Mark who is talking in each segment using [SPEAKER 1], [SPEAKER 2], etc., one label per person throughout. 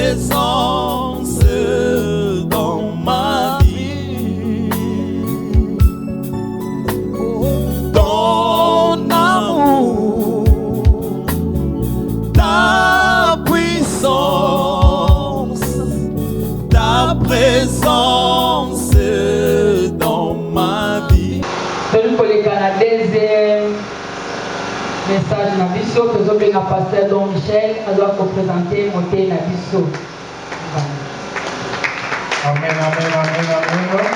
[SPEAKER 1] présence dans ma vie. Ton amour, ta puissance, ta présence dans ma vie.
[SPEAKER 2] Nous pour les deuxième message na biso, nous avons un pasteur Don Michel, qui doit présenter monter na biso.
[SPEAKER 3] Amen, amen, amen, amen.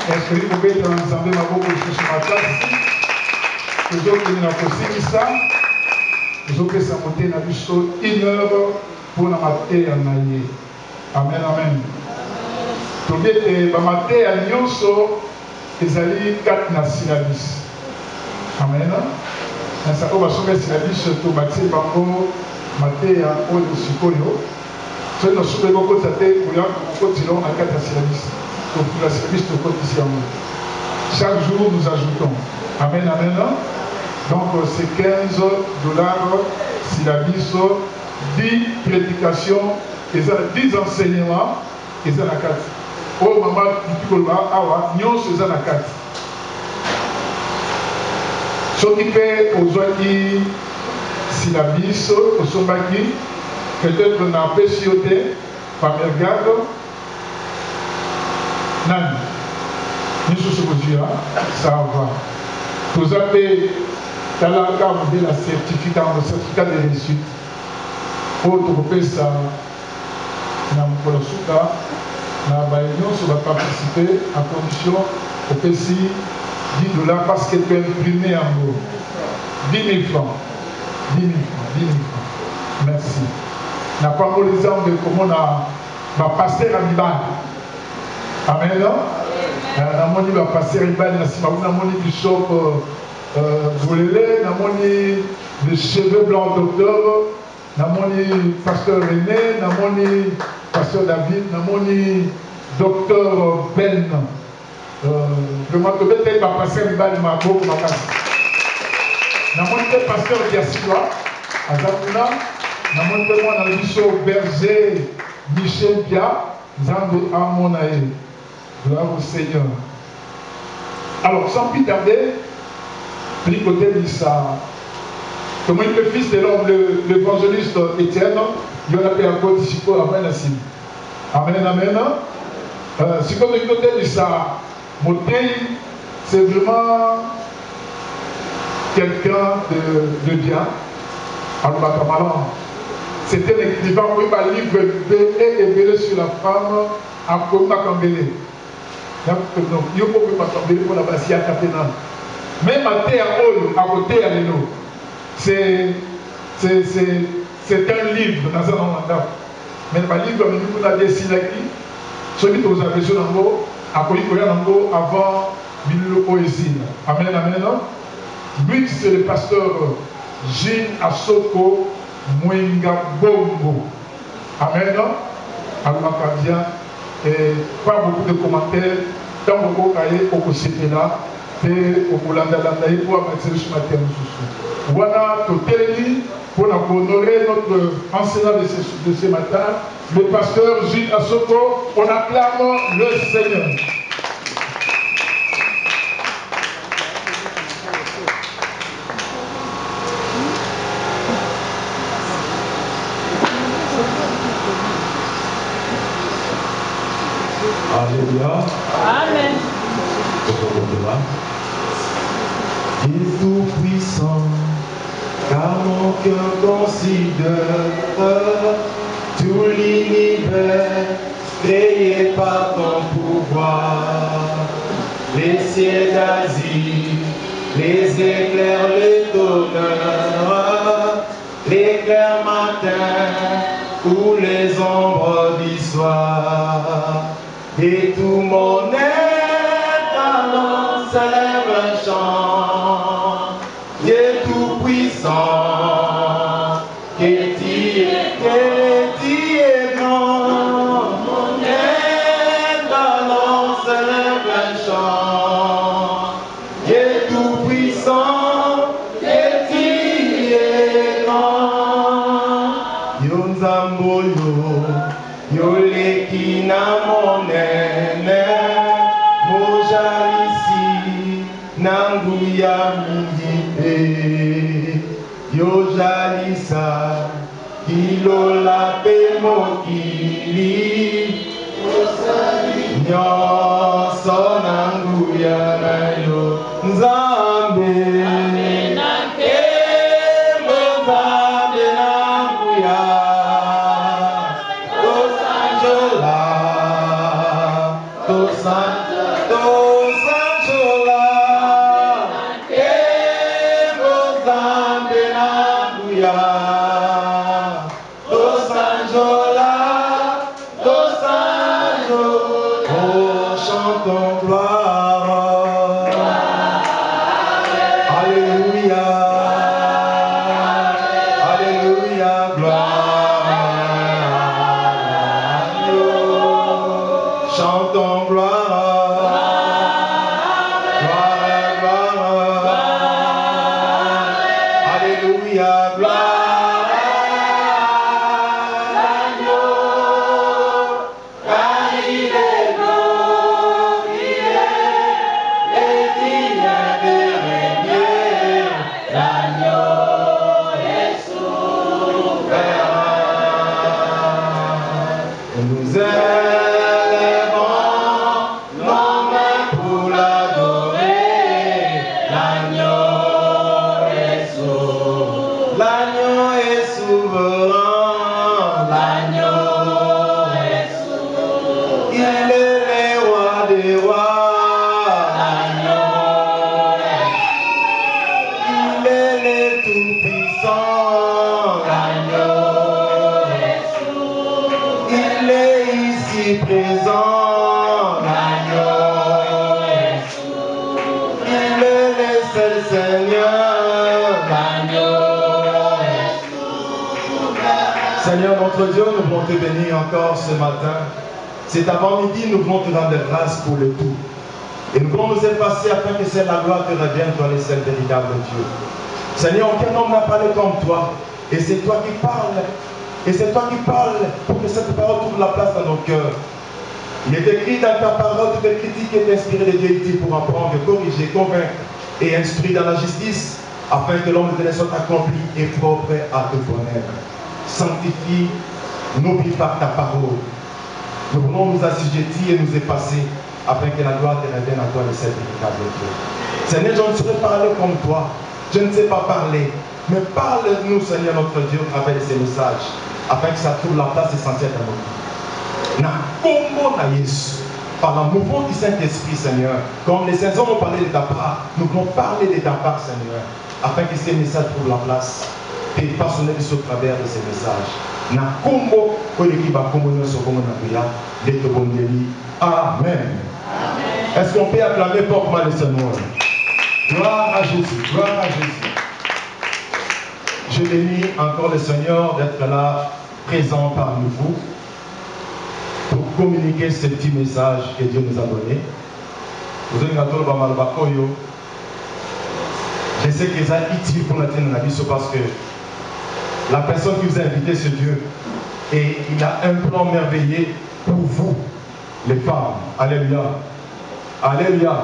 [SPEAKER 3] Est-ce que vous pouvez être ensemble dans vos couches ce matin? Nous avons fini la ça. Nous avons fait ça monter na biso 1 heure pour la mater en aïe. Amen, amen. Donc, la mater à Nyonso, ils allaient 4 na syllabis. Amen. Na sako basoka syllabis to bati bango mater ya oyo sikoyo. C'est notre souhait beaucoup de cette année, nous continuons à 4 syllabis. Donc, la syllabis de quotidien. Chaque jour, nous ajoutons. Amen, amen. Donc, c'est $15 syllabis, 10 prédications, et 10 enseignements, et ça la 4. Oh, maman, tu peux voir, awa, nous sommes à la 4. Ce qui fait aux autres syllabis, au sombaki, peut-être qu'on a apprécié par mes regards. Non, nous sommes ça va. Vous avez dans la gamme de la certificat de réussite. Pour trouver ça, pour le souka, nous va participer à condition au PC $10 parce que tu es imprimé en gros. 10 000 francs. 10 000 francs. 10 000 francs. Merci. N'a pas l'exemple de comment on a pasteur à Liban. Amen. On a dit que pasteur à Liban, on a dit du shop Boulélé, on a dit le cheveux blancs docteur, on a dit pasteur René, on a dit pasteur David, on a dit docteur Ben. Vraiment, tu peux être pasteur à Liban, il m'a beaucoup marqué. On a dit pasteur Diaspora, à Zamouna. Nous avons dit berger Michel Pia, Zambé Amonae. Gloire au Seigneur. Alors, sans plus tarder, du côté de ça, comme le fils de l'homme, l'évangéliste Étienne, il y en a fait un peu de Siko, Amen, Amen, Amen. Si comme du côté de ça, mon pays, c'est vraiment quelqu'un de bien. Alors, c'était un écrivain qui a un livre et sur la femme à Koma Kambele. Donc, il y a beaucoup de Kambele pour la base à Katena. Même à terre à côté à l'eau. C'est un livre dans un mandat. Mais le livre, nous avons dessiné qui celui que vous avez sur l'ango, à Koyiko avant Bilo Poésie. Amen, amen. Lui, c'est le pasteur Jean Asoko Mwenga Bongo. Amen. Al-Makabia. Et pas beaucoup de commentaires. Tant beaucoup cahier au côté là. Et au Kolanda Landaï pour avancer sur ma terre. Voilà, tout est pour honorer notre enseignant de ce matin, le pasteur Jean Asoko. On acclame le Seigneur.
[SPEAKER 4] Alléluia.
[SPEAKER 2] Amen.
[SPEAKER 4] Il est tout puissant, car mon cœur considère tout l'univers créé par ton pouvoir. Les cieux d'Asie, les éclairs, les tonnerres, l'éclair matin ou les ombres du soir. Et tout mon être annonce un chant, Dieu tout puissant, que tu es grand. Mon être annonce un chant, Dieu tout puissant, que tu es grand. Yonzambo oyo yoleki na monene mojalisi na nguya mingi mpe yojalisa kilola mpe mokili nyonso na nguya na yo nzambe
[SPEAKER 5] Seigneur notre Dieu, nous voulons te bénir encore ce matin. Cet avant-midi, nous voulons te rendre grâce pour le tout. Et nous voulons nous effacer afin que c'est la gloire te revienne, toi le seul véritable Dieu. Seigneur, aucun homme n'a parlé comme toi. Et c'est toi qui parles. Et c'est toi qui parles pour que cette parole trouve la place dans nos cœurs. Il est écrit dans ta parole, toute critique est inspirée de Dieu ici pour apprendre, corriger, convaincre et instruire dans la justice, afin que l'homme de Dieu soit accompli et propre à te connaître. Sanctifie, n'oublie pas ta parole. Nous voulons nous assujettir et nous effacer, afin que la gloire te revienne à toi, le seul véritable Dieu. Seigneur, je ne saurais parler comme toi. Je ne sais pas parler. Mais parle-nous, Seigneur notre Dieu, à travers ces messages, afin que ça trouve la place essentielle dans nos vies. Na combo na Yesu, par la mouvement du Saint-Esprit, Seigneur, comme les saints hommes ont parlé de ta part, nous voulons parler de ta part, Seigneur, afin que ces messages trouvent la place et façonner au travers de ces messages. Na combo, Amen. Est-ce qu'on peut acclamer fortement le Seigneur? Gloire à Jésus, gloire à Jésus. Je bénis encore le Seigneur d'être là, présent parmi vous, pour communiquer ce petit message que Dieu nous a donné. Je sais que c'est utile pour notre vie parce que la personne qui vous a invité, c'est Dieu. Et il a un plan merveilleux pour vous, les femmes. Alléluia. Alléluia.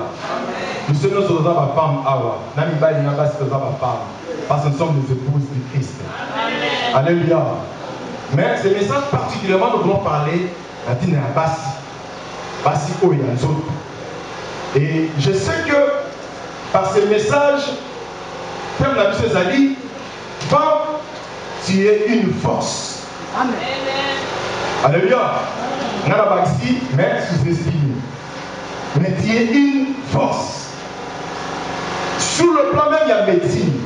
[SPEAKER 5] Nous sommes nos femmes. Parce que nous sommes les épouses du Christ. Alléluia. Mais ce message particulièrement, nous voulons parler et je sais que par ce message, comme la Bible a dit, tu es une force. Amen. Alléluia. Mais sous-estimé. Mais tu es une force. Sur le plan même, il y a médecine.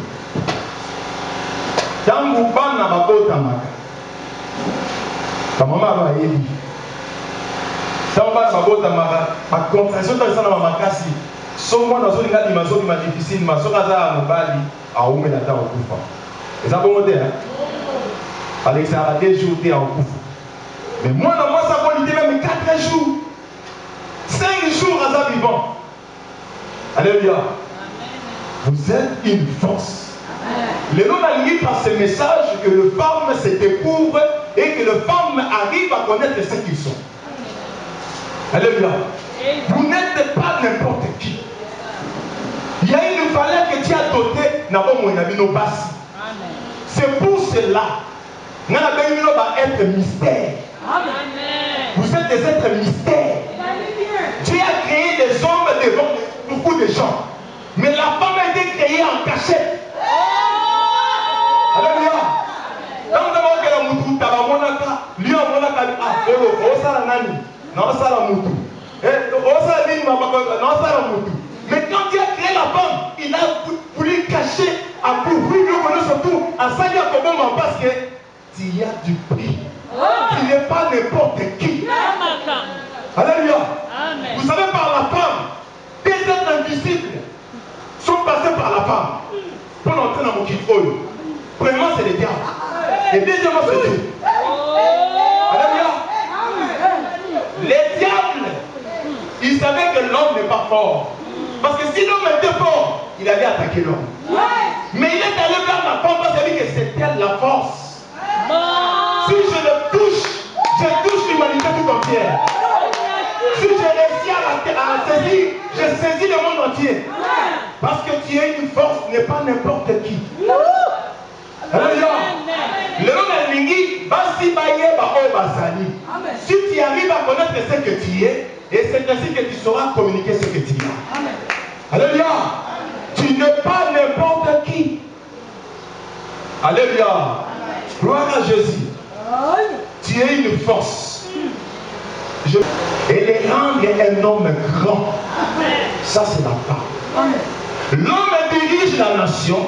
[SPEAKER 5] Dans le ban na bakotamaka. Ta maman va aider. Dans le ban bakotamaka, ma contraction dans le sang de ma makasi. Souvent dans une gadi maso qui m'a difficile, ma soeur a mobali a oumé la terre au coup. Et ça bon modèle. Alex a 2 jours t'es en coup. Mais moi dans moi ça peut l'idée même 4 jours. 5 jours à ça vivant. Alléluia. Vous êtes une force. Les noms a lié par ce message que le femme se découvre et que les femmes arrivent à connaître ce qu'ils sont. Alléluia. Vous n'êtes pas n'importe qui. Il y a une valeur que tu as dotée dans nos basses. C'est pour cela que nous avons être mystère. Vous êtes des êtres mystères. Dieu a créé des hommes devant beaucoup de gens. Mais la femme a été créée en cachette. Alléluia. Quand vous avez la moutou, tu as monaka, lui a monaka, ah, oh, ça la nani, non, ça la moutou. Oh, ça la moutou, non, ça la moutou. Mais quand Dieu a créé la femme, il a voulu cacher, a voulu lui connaître surtout, à ça il y a comment parce que il y a du prix. Il n'est pas n'importe qui. Alléluia. Vous savez, par la femme, des êtres invisibles sont passés par la femme pour entrer dans mon kit oil. Premièrement, c'est le diable. Et deuxièmement, c'est Dieu. Alléluia. Les diables, ils savaient que l'homme n'est pas fort. Parce que si l'homme était fort, il allait attaquer l'homme. Mais il est allé vers la femme parce qu'il dit que c'est elle la force. Si je le touche, je touche l'humanité tout entière. Si je réussis à saisir, je saisis le monde entier. Parce que tu es une force, n'est pas n'importe qui. Alléluia. Le nom de Lingi, Basi Baye Bao Basani. Si tu arrives à connaître ce que tu es, et c'est ainsi que tu sauras communiquer ce que tu as. Alléluia. Tu n'es pas n'importe qui. Alléluia. Gloire à Jésus. Tu es une force. Et les rendre un homme grand. Ça, c'est la femme. L'homme dirige la nation,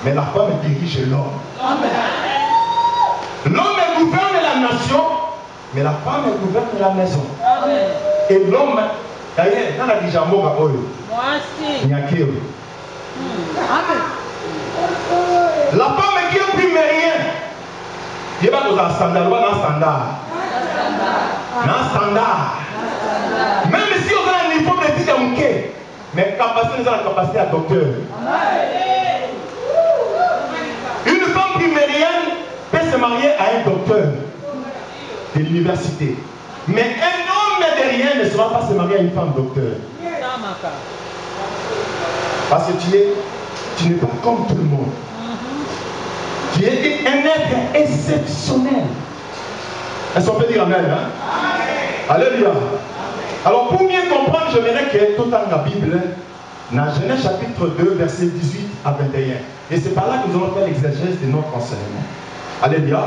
[SPEAKER 5] mais la femme dirige l'homme. L'homme gouverne la nation, mais la femme gouverne la maison. Et l'homme, d'ailleurs, dans la Dijamora, la femme qui n'a plus rien, il va dans un standard, même si on a un niveau de vie, mais capacité, nous avons la capacité à docteur. Une femme primérienne peut se marier à un docteur de l'université. Mais un homme de rien ne sera pas se marier à une femme docteur. Parce que tu n'es pas comme tout le monde. Tu es un être exceptionnel. Est-ce qu'on peut dire amen, hein? Alléluia. Alors pour mieux comprendre, je verrai que tout dans la Bible, dans Genèse chapitre 2, verset 18 à 21. Et c'est par là que nous allons faire l'exégèse de notre enseignement. Alléluia.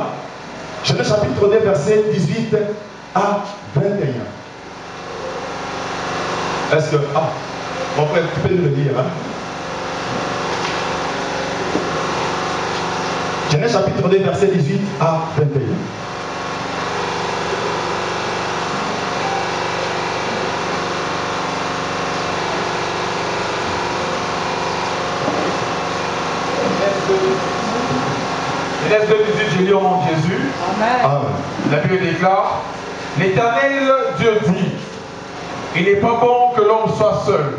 [SPEAKER 5] Genèse chapitre 2, verset 18 à 21. Est-ce que... Ah, mon frère, tu peux nous le dire, hein? Genèse chapitre 2, verset 18 à 21.
[SPEAKER 6] Genèse 2, 18, je lis au nom de Jésus. Amen. La Bible déclare, l'Éternel Dieu dit, il n'est pas bon que l'homme soit seul.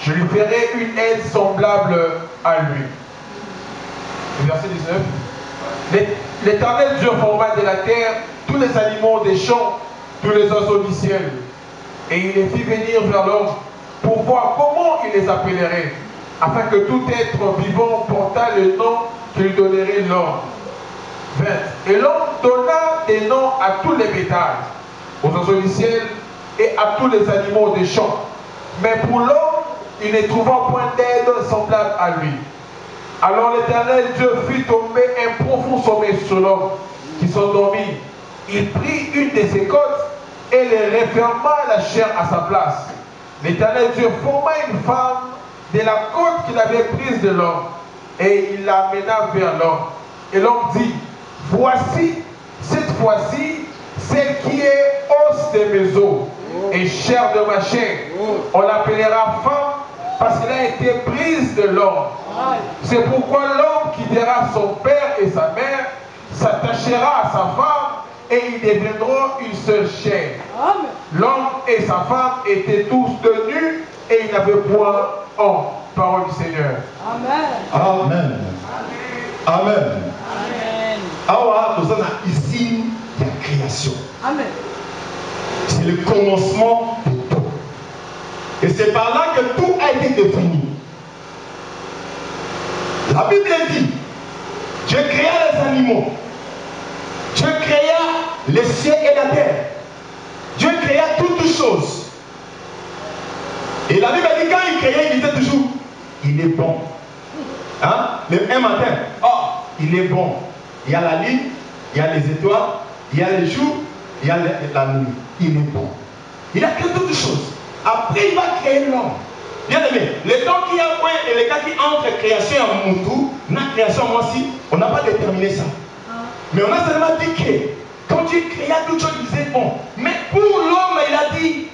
[SPEAKER 6] Je lui ferai une aide semblable à lui. Verset 19. L'Éternel Dieu forma de la terre tous les animaux des champs, tous les oiseaux du ciel. Et il les fit venir vers l'homme pour voir comment il les appellerait, afin que tout être vivant portât le nom qu'il lui donnerait l'homme. 20. Et l'homme donna des noms à tous les bétails, aux oiseaux du ciel et à tous les animaux des champs. Mais pour l'homme, il ne trouva point d'aide semblable à lui. Alors l'Éternel Dieu fit tomber un profond sommeil sur l'homme qui s'endormit. Il prit une de ses côtes et les referma la chair à sa place. L'Éternel Dieu forma une femme de la côte qu'il avait prise de l'homme et il l'amena vers l'homme. Et l'homme dit, voici, cette fois-ci, celle qui est os de mes os et chair de ma chair. On l'appellera femme parce qu'elle a été prise de l'homme. C'est pourquoi l'homme quittera son père et sa mère, s'attachera à sa femme et ils deviendront une seule chair. L'homme et sa femme étaient tous tenus et ils n'avaient point honte. Parole du Seigneur.
[SPEAKER 5] Amen. Amen. Amen. Awa, nous sommes ici
[SPEAKER 2] Amen.
[SPEAKER 5] C'est le commencement de tout. Et c'est par là que tout a été défini. La Bible dit, Dieu créa les animaux, Dieu créa les cieux et la terre, Dieu créa toutes choses. Et la Bible dit, quand il créait, il disait toujours, il est bon. Hein? Un matin, oh, il est bon. Il y a la lune, il y a les étoiles, il y a les jours, il y a la nuit. Il est bon. Il a créé toutes choses. Après, il va créer l'homme. Bien aimé, les temps qui et les cas qui entre création en Moutou, la création moi aussi, on n'a pas déterminé ça. Mais on a seulement dit que quand Dieu créa toutes choses, il disait bon. Mais pour l'homme, il a dit,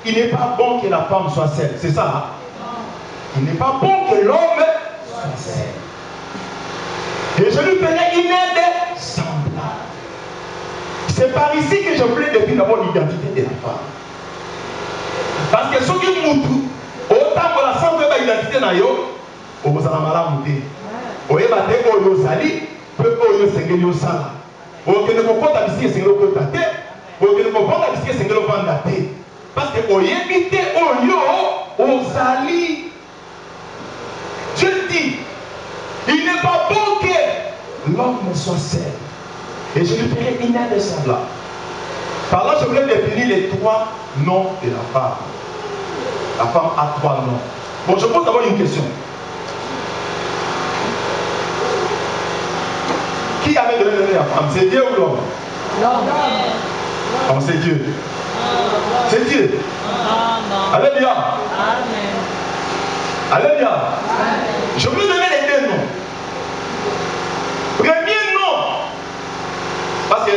[SPEAKER 5] il n'est pas bon que la femme soit seule. C'est ça. Hein? Il n'est pas bon que l'homme soit seul. Et je lui ferai une aide semblable. C'est par ici que je voulais définir d'abord l'identité de la femme. Parce que ceux qui moutou, autant que la santé de l'identité na yo, on vous a mal mouté. On est battu au Yosali, peu au Yosengeli au Sala. On ne peut pas t'habiller c'est le côté tate, on ne peut pas t'habiller c'est le bandate. Parce que on est habité au Yo, au Sali. Dieu dit, il n'est pas bon que l'homme soit seul. Et je lui ferai une aide semblable. Par là, je voulais définir les trois noms de la femme. La femme a trois noms. Bon, je pose d'abord une question. Qui avait donné le nom de la femme? C'est Dieu ou l'homme?
[SPEAKER 2] L'homme.
[SPEAKER 5] Oh, c'est Dieu. C'est Dieu. Alléluia. Alléluia. Je vais donner les deux noms. Premier nom. Parce que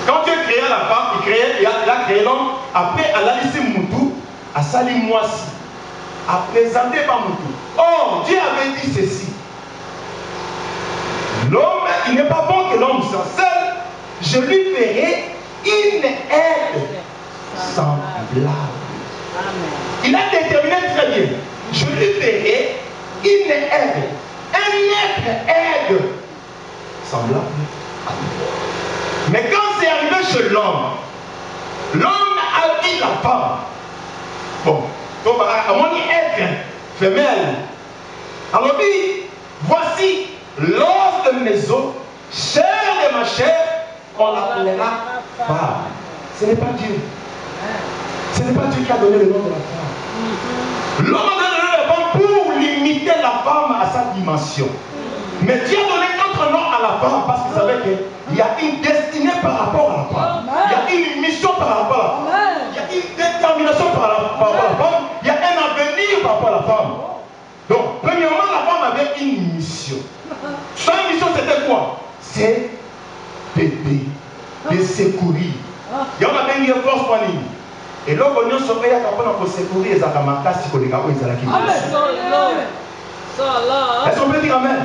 [SPEAKER 5] quand Dieu créa la femme, il a créé l'homme. Après, à la lycée Moutou, à Sali Moissi, à présenter par Moutou. Or, Dieu avait dit ceci. L'homme, il n'est pas bon que l'homme soit seul. Je lui ferai une aide semblable. Il a déterminé très bien. Je lui ferai une aide. Un être aide semblable. Mais quand c'est arrivé chez l'homme, l'homme a dit la femme. Bon, donc à mon être femelle. Alors dit, voici l'os de mes os, chair de ma chair, on l'appellera femme. Ce n'est pas Dieu. Ce n'est pas Dieu qui a donné le nom de la femme. L'homme a donné le nom de la femme pour limiter la femme à sa dimension. Mais Dieu a donné notre nom à la femme parce qu'il savait qu'il y a une destinée par rapport à la femme. Il y a une mission par rapport à la femme. Il y a une détermination par rapport à la femme. Il y a un avenir par rapport à la femme. Donc, premièrement, la femme avait une mission. Sa mission, c'était quoi? C'est d'aider, de secourir. Il y a une force pour nous. Et là, on a sauvé la capone pour secourir les akamaka si on les a oubliés à la qui. Est-ce qu'on peut dire amen?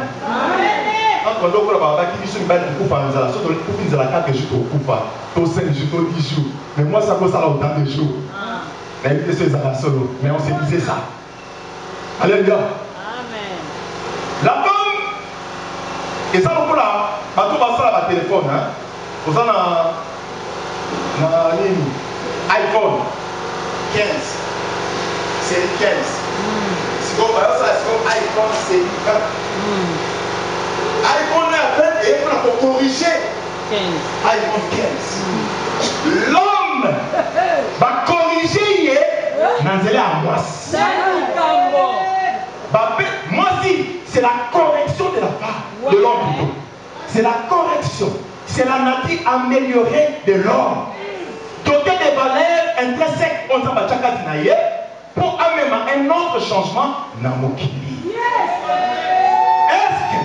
[SPEAKER 5] Quand on doit voir la qui dit une balle de coupe à nous, surtout les coupes de la 4 jours au coupe, au 5 jours, au 10 jours. Mais moi, ça vaut ça autant de jours. Mais il était à solo. Mais on s'est disait ça. Alléluia. Amen. La femme, et ça, on peut là, tout va ça à téléphone. Vous en avez iPhone 15. C'est 15. Si vous voyez ça, c'est comme iPhone, c'est 20. iPhone est et pour corriger 15. iPhone 15. L'homme va corriger Nanzele à moi. Moi aussi, c'est la correction de la femme, de l'homme plutôt. C'est la correction. C'est la nature améliorée de l'homme. Doté des valeurs intrinsèques pour amener un autre changement dans mon kili. Est-ce que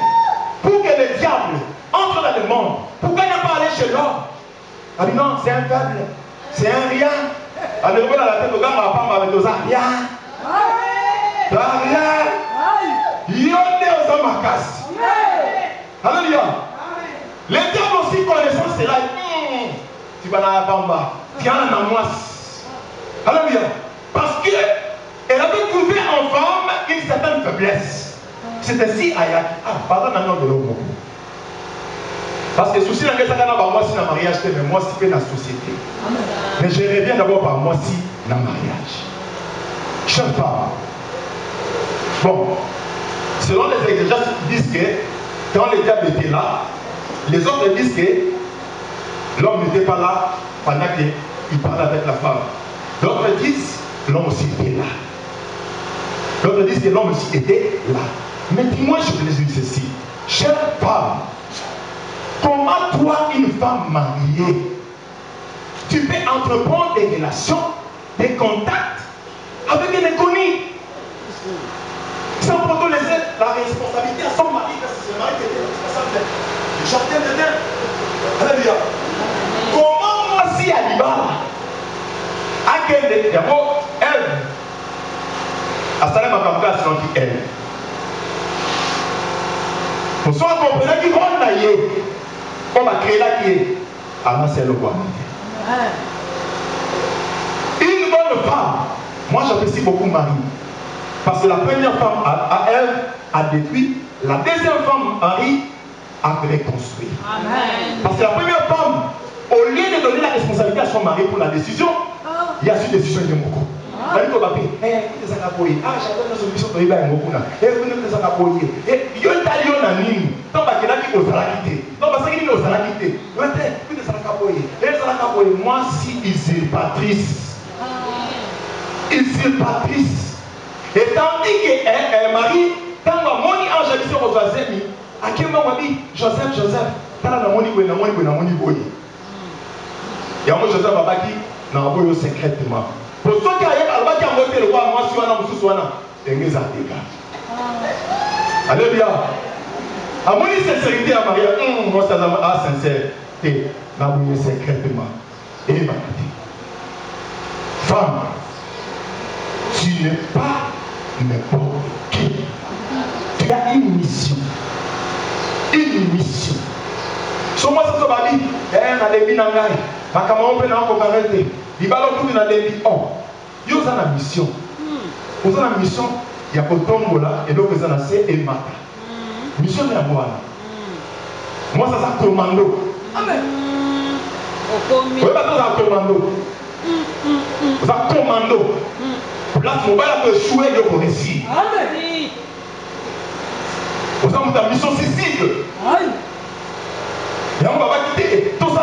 [SPEAKER 5] pour que le diable entre dans le monde, pourquoi ne pas aller chez l'homme? Ah oui, non, c'est un faible, c'est un rien. Alors on a la tête au gars, on va pas avec nos rien. Rien. Il y a des hommes à casse. Alléluia. Les diables aussi connaissant cela. Tu vas dans la bamba. Tu en as moi. Alléluia. Parce qu'elle avait trouvé en femme une certaine faiblesse. C'est ainsi Ayaki. Ah, pardon, maintenant de l'homme. Parce que souci, c'est que moi, si dans le mariage, mais moi, si dans la société. Mais je reviens d'abord par moi, si dans le mariage. Chère femme. Bon, selon les exégètes, disent que quand le diable était là, les autres disent que l'homme n'était pas là pendant qu'il parlait avec la femme. D'autres disent que l'homme aussi était là. D'autres disent que l'homme aussi était là. Mais dis-moi, je vous dis ceci. Chère femme, comment toi, une femme mariée, tu peux entreprendre des relations, des contacts avec un inconnu sans pourtant laisser la responsabilité à son mari, parce que c'est le mari qui était responsable du jardin d'Éden. Alléluia. Comment moi, si Alibaba, à quel d'abord, elle, à Salem Akamka, c'est qui elle. Pour ça, on comprend qu'il va en aller. On va créer là qui est. Ah, c'est le roi. Une bonne femme, moi j'apprécie beaucoup Marie. Parce que la première femme, Ève, a détruit. La deuxième femme, Marie, a reconstruit. Amen. Parce que la première femme, au lieu de donner la responsabilité à son mari pour la décision, il y a une décision de beaucoup. Moi, si usurpatrice. Usurpatrice. Et tandis que Marie, quand mon ange a dit au Joseph, à quel moment dit Joseph, quand on a mon boy. Et moi, Joseph a dit, non, boy, secrètement. Pour ceux qui ont voté le roi, moi, je suis un homme sous soi, c'est un gars. Alléluia. À mon sincérité à Marie, moi, ça a sincérité, n'a pas secrètement. Et il m'a dit, femme, tu n'es pas n'importe qui. Tu as une mission. Une mission. Sur moi, ça se va dire, on a des binangai, ma camarade peut n'en arrêter. Il va l'autre dans les vies. Oh, il y a une mission. Vous avez une mission, il y a Kotongo là, et donc vous avez assez et Mata. Mission de la moi. Moi, ça c'est commando. Amen. Vous voyez pas ça, commando. Vous avez commando. Place mobile peut échouer de vos récits. Amen. Vous avez une mission suicide. Amen. Et on va quitter tout ça,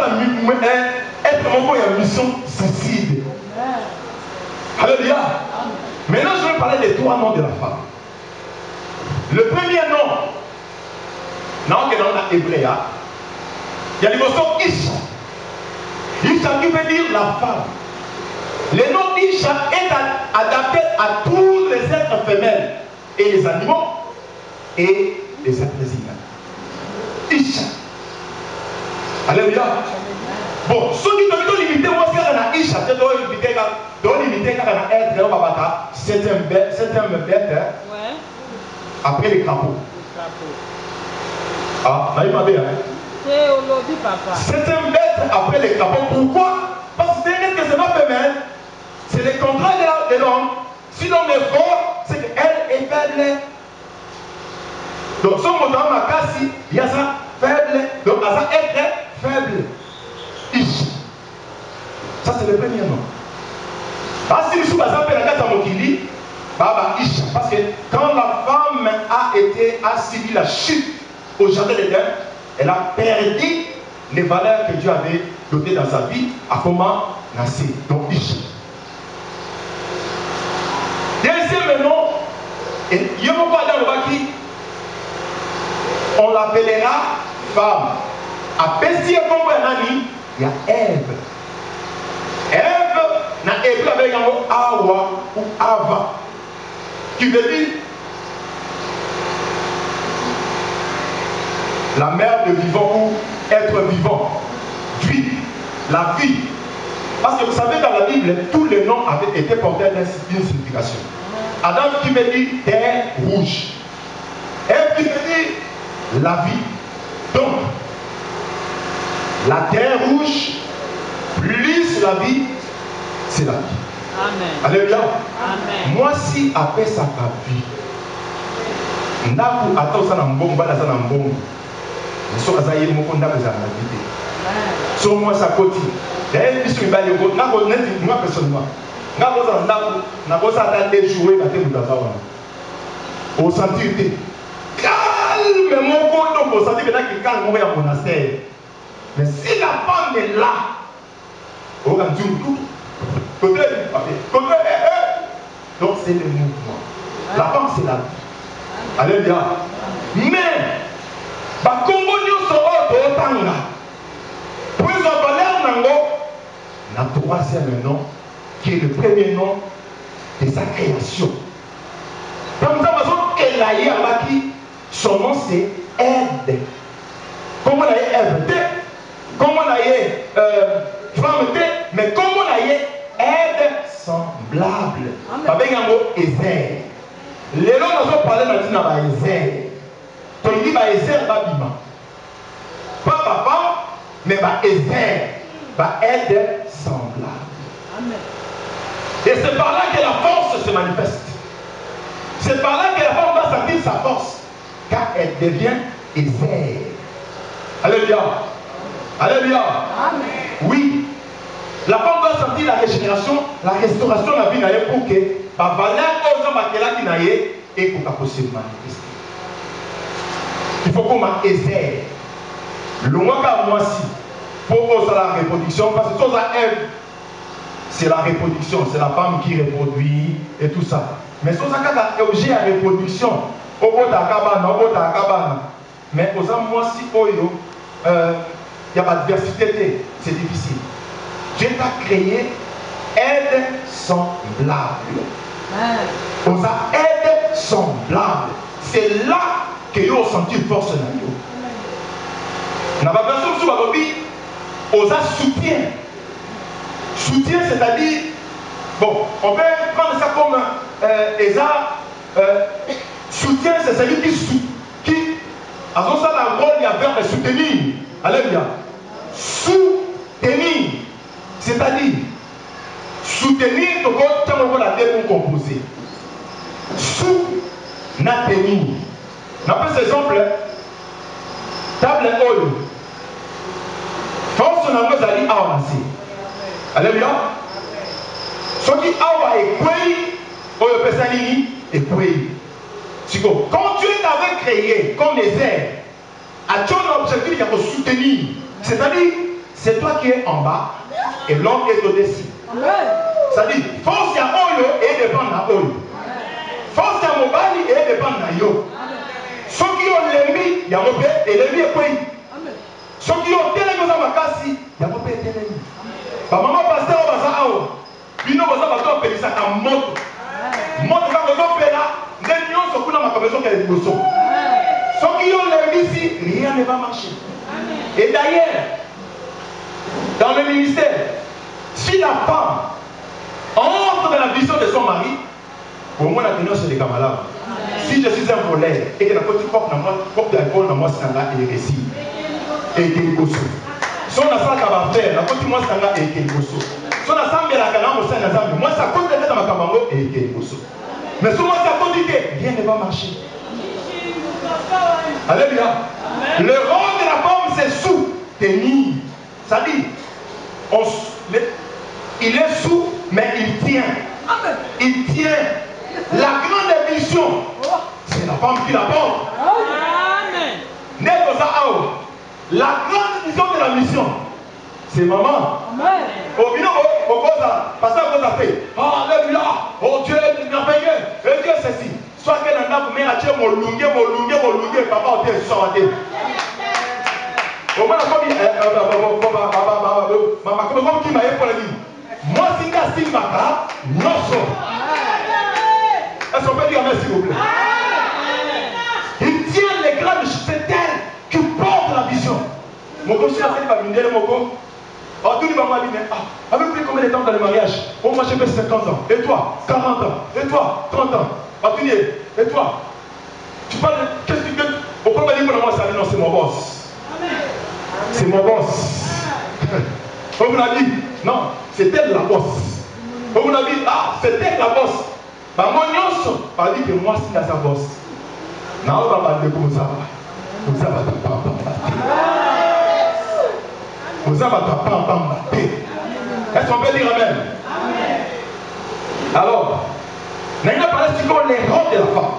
[SPEAKER 5] être mon il y a une mission suicide. Alléluia. Maintenant, je vais parler des trois noms de la femme. Le premier nom, non, que dans l'hébreu, il y a l'émotion Isha. Isha qui veut dire la femme. Le nom Isha est adapté à tous les êtres femelles et les animaux et les êtres humains. Isha. Alléluia. Bon, ceux qui doivent limiter, moi, c'est un Isha, c'est limiter quand on est dans Babata, c'est un bête, après les crapauds. Ah, là, il m'a dit, c'est un bête après les crapauds. Pourquoi? Parce que c'est que c'est pas femelle, c'est le contraire de l'homme. Si l'homme est fort, c'est qu'elle est faible. Donc, son mot dans ma casse, il y a ça faible, donc, ça être faible. Isha. Ça, c'est le premier nom. Parce que si vous avez la Mokili, Baba Isha. Parce que quand la femme a subi la chute au jardin d'Éden, elle a perdu les valeurs que Dieu avait dotées dans sa vie à comment naître. Donc Isha. Deuxième nom, on l'appellera femme. À Pessia comme il y a Ève. Ève n'a hébreu avec un mot Awa ou Ava, qui veut dire la mère de vivant ou être vivant, vie, la vie. Parce que vous savez, dans la Bible, tous les noms avaient été portés d'une signification. Adam qui veut dire terre rouge. Ève qui veut dire la vie. Donc, la terre rouge, plus la vie, c'est la vie. Amen. Alléluia. Amen. Moi, si après ça, ta vie, Naku attend ça dans le bon, ça dans le bon. Mais sur Azaïe, mon contact, vous avez invité. Sur moi, ça côté. D'ailleurs, je suis allé au Nako, moi personnellement. Nako, Nako, ça a été joué, mais tu as au sentir calme, mon compte, au sentir que calme, on est au monastère. Mais si la femme est là, on va dire tout. Côté, donc c'est le mouvement. La femme, c'est la vie. Alléluia. Mais, bah, comme on sera d'autant là, puis on va aller en la troisième nom, qui est le premier nom de sa création. Comme ça, elle a eu à qui son nom c'est Aide. Comment on a eu Aide? Comment on a eu femme? Mais comment on a eu Aide semblable? Avec un mot Ezer. Les gens nous ont parlé maintenant de Ezer. Tu dis Ezer va bima. Pas papa, mais Ezer. Aide semblable. Amen. Et c'est par là que la force se manifeste. C'est par là que la femme va sentir sa force. Car elle devient Ezer. Alléluia. Alléluia. Amen. Oui. La femme va sentir la régénération, la restauration de la vie pour que la valeur aux hommes qui n'aille et pour qu'elle puisse manifester. Il faut qu'on m'a Ezer. Le mois qu'à moi si. Pour la reproduction, parce que chose à Ève, c'est la reproduction, c'est la femme qui reproduit et tout ça. Mais si on a un objet à reproduction, au bout de la cabane, mais aux hommes, si il y a pas de diversité, c'est difficile. Dieu t'a créé aide semblable. On a aide semblable. C'est là que vous avez senti force dans vous. Dans la version sur la Bible, on a soutien. Soutien, c'est-à-dire, bon, on peut prendre ça comme soutien, c'est celui qui a ça la rôle, il y a verbe de soutenir. Alléluia. Soutenir, c'est-à-dire, soutenir, tu peux la décomposer. Soutenir. On appelle cet exemple, table oil. Force n'a pas allé à avancer. Alléluia. Ce qui a été créé, on peut s'aligner et créé. Quand Dieu t'avait créé comme les airs, à ton objectif, il y a de soutenir. C'est-à-dire, c'est toi qui es en bas et l'homme est au-dessus. C'est-à-dire, force à oyo et dépend de oyo. Force à mobali et dépend de yo. Ceux qui ont l'ennemi, il y a un peu et l'ennemi est créé. Ceux qui ont télévisé à ma casse, il y a un peu et l'ennemi. Maman pasteur au bazar, il n'a pas besoin de payer ça à moto. Moto quand on paye là, les gens sont dans ma maison qui est de Ceux qui ont l'ennemi ici, rien ne va marcher. Et d'ailleurs, dans le ministère, si la femme entre dans la vision de son mari, au moins la tenue c'est des camarades. Si je suis un voleur et que la petite porte dans moi, porte d'alcool dans moi, c'est là et récit. Et qu'il y a si on a ça à faire, la petite moi c'est là et qu'il y a si on a ça à la canard, moi ça compte d'être dans ma camarade et qu'il y a mais si moi ça compte dire que rien ne va marcher. Alléluia. Le rôle de la femme c'est soutenir. Ça dit, il est sous, mais il tient. Il tient. La grande mission, c'est la femme qui la porte. La grande mission de la mission, c'est maman. Au final, parce que vous avez fait, alléluia, oh Dieu est merveilleux, et Dieu c'est si. Soit qu'elle en a pour mettre à Dieu, mon lungue, papa, on dit, ça va dire. Au moins, comme qui m'a dit pour la vie. Moi, si je suis maka, non, est-ce qu'on peut dire merci, s'il vous plaît? Il tient les grandes, c'est elle qui porte la vision. Mon coach a fait une idée, mon coach. Alors, tout le monde m'a dit, mais avec plus combien de temps dans le mariage? Oh, moi, j'ai fait 50 ans. Et toi, 40 ans. Et toi, 30 ans. Et toi, tu parles de. Qu'est-ce que tu veux? Pourquoi m'a dit pour moi, ça dit non, c'est mon boss. C'est mon boss. On vous l'a dit, non, c'est elle la boss. On vous l'a dit, c'est elle la boss. Bah, mon nyonso, pas dit que moi, c'est sa boss. Non, on va parler comme ça. Comme ça, Vous avez pas. Est-ce qu'on peut dire amen? Alors, nous allons parler sur les rôles de la femme.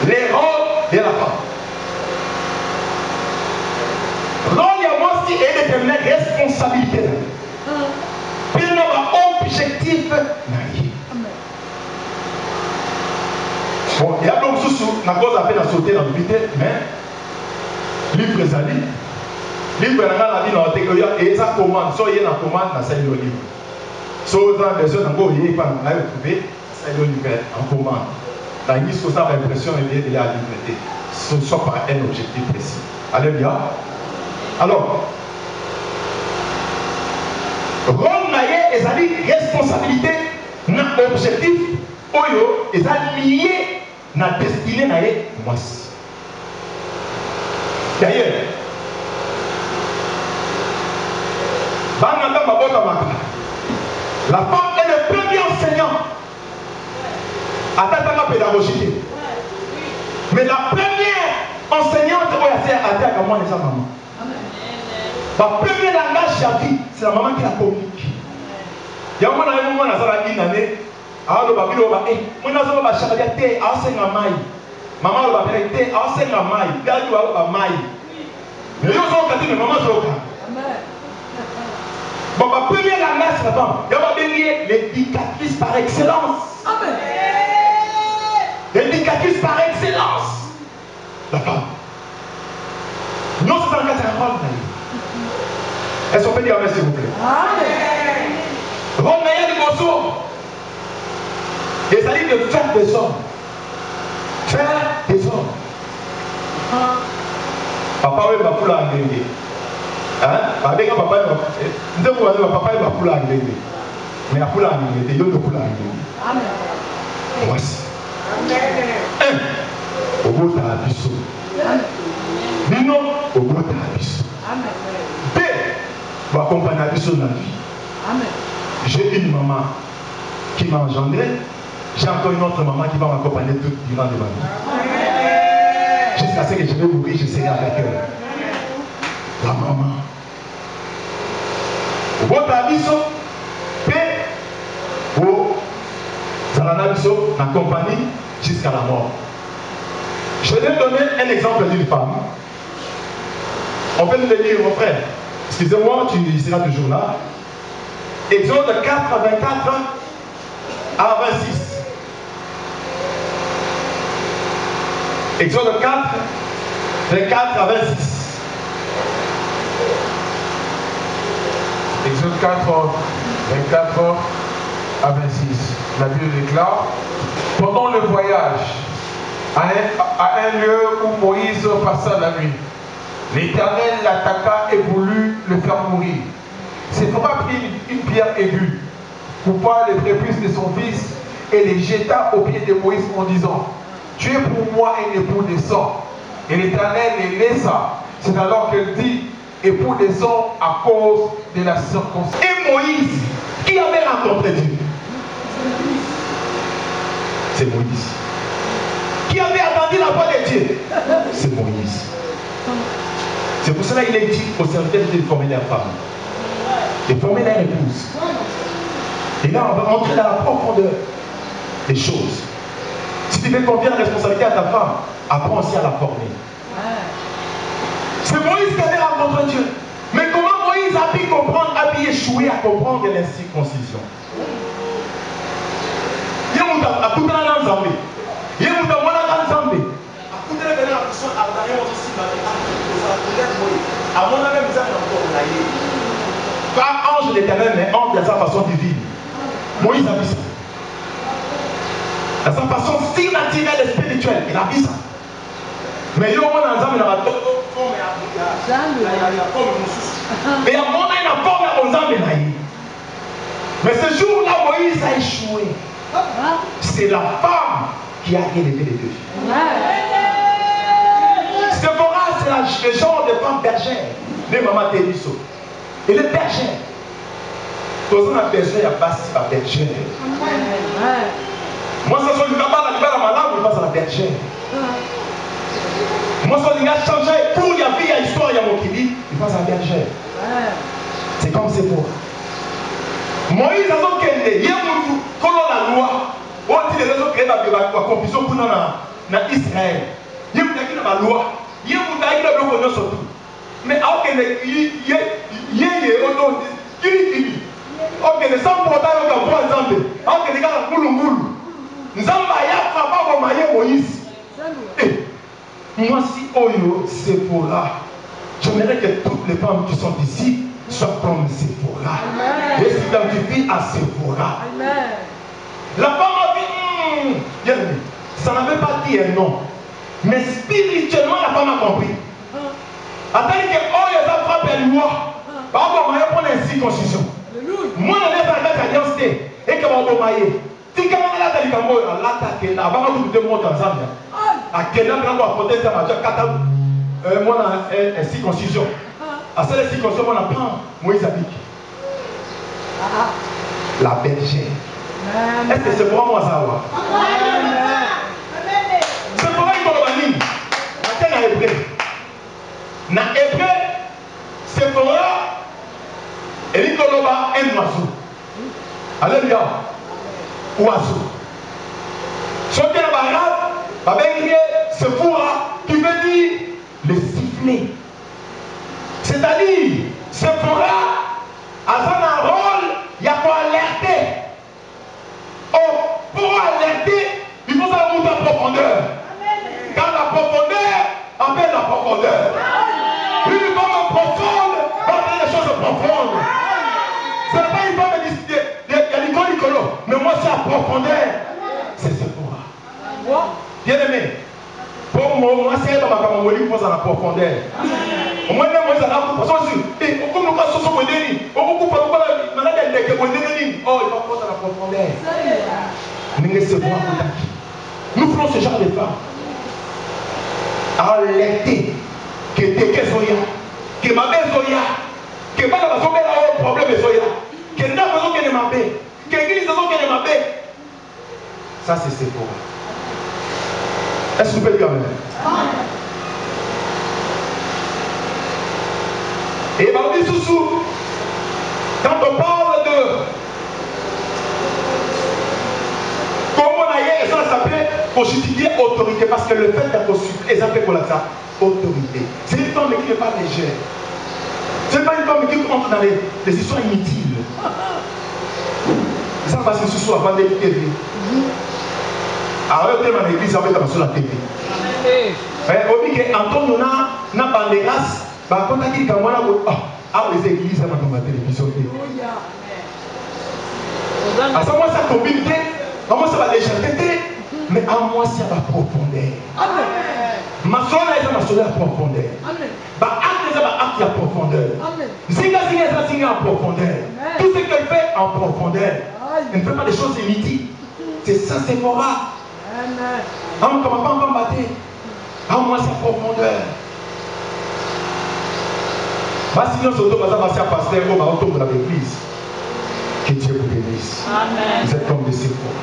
[SPEAKER 5] Les rôles de la femme. Rôle, il y a moi aussi et déterminer responsabilité. Puis nous avons un objectif. Bon, il y a donc sous la cause à peine à sauter dans le vide, mais livre les amis. Livre la vie dans la théorie et ça commande. Soit il y a une commande, ça y est le livre. Soit dans la version d'ango, il y a pas de trouver, ça y est le livre en commande. Dans une chose, ça a l'impression de la liberté. Ce ne soit pas un objectif précis. Alléluia. Alors, rôle naïe et sa responsabilité, notre objectif, oyo, et ça lié na destinée naïe, moi. D'ailleurs, la femme est le premier enseignant à la pédagogie. Mais la première enseignante, c'est à terre comme moi et sa maman. Le premier langage de la vie, c'est la maman qui la communique. Il y a un moment où on a une année, alors le baby va dire, on a besoin de charité, à ce moment maman va dire, à ce moment il y a du à maï. Mais ils ont dit, mais maman je le bon, ma première langage, c'est la femme. Il y a l'éducatrice par excellence. Amen. L'éducatrice par excellence. La femme. Non, c'est dans le cas de la femme. Est-ce qu'on peut dire amen, s'il vous plaît? Amen. Romain du Bosso. Et ça dit de faire des hommes. Faire des hommes. Papa, oui, ma poule a engagé. Avec un papa, nous avons un papa et ma poule à engagé. Mais la poule à engagé, il y a une poule à engagé. Amen. Voici. Un, au bout de la biseau. Bino, au bout de la biseau. Deux, pour accompagner la biseau dans la vie. J'ai une maman qui m'a engendré. J'ai encore une autre maman qui va m'accompagner tout durant de ma vie. Jusqu'à ce que je vais mourir, je serai avec elle. La maman. Votre abisso, paix, au Zalanabisso, la compagnie, jusqu'à la mort. Je vais donner un exemple d'une femme. On peut le lire, mon frère. Excusez-moi, tu seras toujours là. Exode 4 à 24 à 26. Exode 4, 24 à 26.
[SPEAKER 6] Exode 4, 24 à 26. La Bible déclare, pendant le voyage, à un lieu où Moïse passa la nuit, l'Éternel l'attaqua et voulut le faire mourir. Séphora prit une pierre aiguë, coupa les prépuces de son fils et les jeta aux pieds de Moïse en disant, tu es pour moi un époux de sang. Et l'Éternel les laissa. C'est alors qu'elle dit, époux de sang à cause de la circoncision.
[SPEAKER 5] Et Moïse, qui avait rencontré Dieu? C'est Moïse. Qui avait attendu la voix de Dieu? C'est Moïse. C'est pour cela qu'il est dit au serviteur de former la femme. De former la épouse. Et là, on va rentrer dans la profondeur des choses. Si tu veux confier la responsabilité à ta femme, apprends aussi à la former. C'est Moïse qui avait rencontré Dieu. Mais comment Moïse a pu comprendre, a pu échouer à comprendre la circoncision? Il y a un peu de Nzambe. Il y a un peu de Nzambe. Pas ange de l'Éternel, mais ange de sa façon divine. Moïse a vu ça. De sa façon surnaturelle et spirituelle, il a vu ça. Mais il y a un peu de Nzambe dans la tête. Mais il y a un peu de Nzambe. Mais ce jour-là, Moïse a échoué. C'est la femme qui a élevé les deux filles. Séphora, c'est le genre de femme bergère. Les mamans Télisso. Et les bergères. Tous on a besoin de passer à la bergère. Moi, ça soit le gaba, la malade, je passe à la bergère. Moi, ça, il a changé pour la vie, histoire il y a mon kili, il passe à la bergère. C'est comme c'est pour. Moïse a son kende, il y a mon colon la loi. On dit les raisons créées par la confusion pour Israël. Il y a la loi. Il y a mon loi surtout. Mais alors que il y a ok, les sans portail au Gabon Zambé. Alors que les gars Moulumboulou. Nzamba ya papa Momaye Moïse. Moi si Oyo Sephora, j'aimerais que toutes les femmes qui sont ici soient comme Sephora. Et s'identifient à Sephora. La femme a dit, ça n'avait pas dit un non. Mais spirituellement, la femme a compris. Attends que Oyo ça frappe à loi. Par contre, on va prendre une circoncision. Moi, je vais faire la alliance et que on va mailler. Si quand on a la Cambo, l'attaque là, avant de deux mois dans Zambia. À quel âge on va porter ça, moi, on a une circoncision. À cette circoncision, on apprend Moïse Abik. La bergère. Est-ce que c'est pour moi ça? C'est pour moi que je vais dans l'hébreu. Dans l'hébreu, c'est pour moi. Et il y a un oiseau. Alléluia. Oiseau. Ce qui est dans c'est Sephora qui veut dire le sifflet. C'est-à-dire, Sephora a un rôle, il y a pour alerter. Oh, pour alerter, il faut savoir monter en profondeur. Car la profondeur appelle la profondeur. Une femme profonde va appeler les choses profondes. Ce n'est pas une femme il y a l'icône, mais moi c'est à profondeur. C'est Sephora. Bien aimé, pour moi c'est dans ma caméra, il faut à la profondeur. Au moins, moi c'est à la profondeur. Comme nous passons sur le déni, oh, il va passer à la profondeur. Nous prenons ce genre de femmes. Alerter que t'es Zoya, que ma belle Zoya, que ma belle Zoya a un problème Zoya, que n'a pas besoin de ma belle, que l'église a besoin de ma belle. Ça c'est Sephora. Est-ce que vous pouvez dire amen? Et Babi Soussou, quand on parle de comment on a hier, ça s'appelle constituer autorité, parce que le fait d'être constitué, ça fait ça, autorité. C'est une femme qui n'est pas légère. Ce n'est pas une femme qui entre dans les histoires inutiles. Ça va se soucier avant de TV. Alors, le thème en église, ça va être sur la TV. On dit qu'Antonio n'a pas de grâce. Par contre, il y a les églises, ça va dans la télévision. À ce moment, ça combine. À moi, ça va légèreté. Mais à moi, ça va profondeur. Ma soeur, elle va ma profondeur. Bah, acte, ça va acte à profondeur. Zinga, zinga en profondeur. Tout ce qu'elle fait en profondeur. Elle ne fait pas des choses inutiles. C'est ça, c'est moral. On ne commence pas à combattre. À moi, c'est profondeur. Bah, sinon, surtout, ça va faire passer au baroton de l'église. Que Dieu vous bénisse. Vous êtes comme des Sephora.